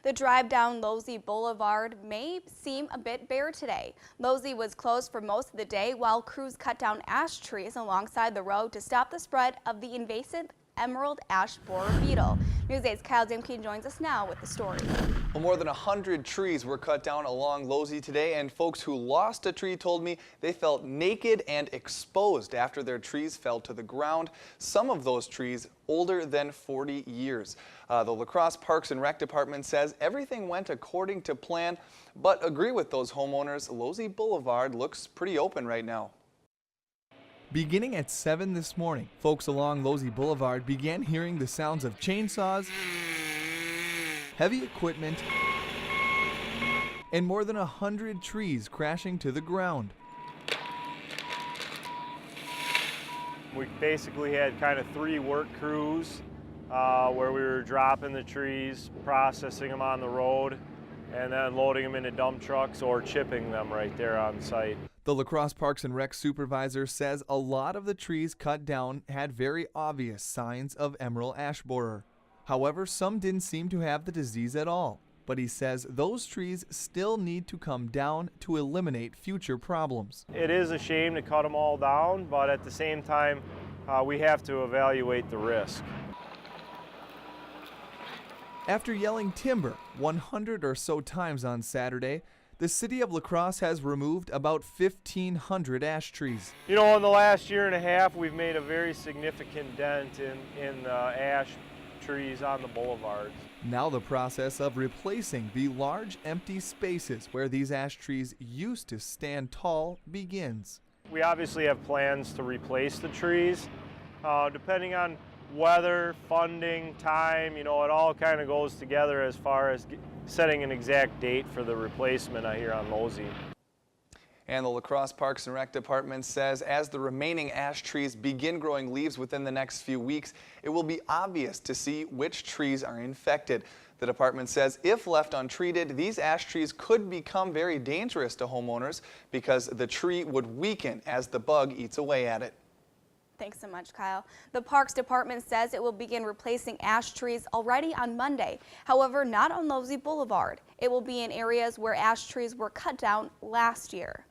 The drive down Losey Boulevard may seem a bit bare today. Losey was closed for most of the day while crews cut down ash trees alongside the road to stop the spread of the invasive emerald ash borer beetle. News 8's Kyle Dimke joins us now with the story. Well, more than 100 trees were cut down along Losey today, and folks who lost a tree told me they felt naked and exposed after their trees fell to the ground. Some of those trees older than 40 years. The La Crosse Parks and Rec Department says everything went according to plan, but agree with those homeowners. Losey Boulevard looks pretty open right now. Beginning at 7 this morning, folks along Losey Boulevard began hearing the sounds of chainsaws, heavy equipment, and more than 100 trees crashing to the ground. We basically had kind of 3 work crews where we were dropping the trees, processing them on the road, and then loading them into dump trucks or chipping them right there on site. The La Crosse Parks and Rec supervisor says a lot of the trees cut down had very obvious signs of emerald ash borer. However, some didn't seem to have the disease at all. But he says those trees still need to come down to eliminate future problems. It is a shame to cut them all down, but at the same time, we have to evaluate the risk. After yelling timber 100 or so times on Saturday, the city of La Crosse has removed about 1,500 ash trees. You know, in the last year and a half, we've made a very significant dent in ash trees on the boulevards. Now the process of replacing the large empty spaces where these ash trees used to stand tall begins. We obviously have plans to replace the trees. Depending on weather, funding, time, you know, it all kind of goes together as far as setting an exact date for the replacement here on Losey. And the La Crosse Parks and Rec Department says as the remaining ash trees begin growing leaves within the next few weeks, it will be obvious to see which trees are infected. The department says if left untreated, these ash trees could become very dangerous to homeowners because the tree would weaken as the bug eats away at it. Thanks so much, Kyle. The Parks Department says it will begin replacing ash trees already on Monday. However, not on Losey Boulevard. It will be in areas where ash trees were cut down last year.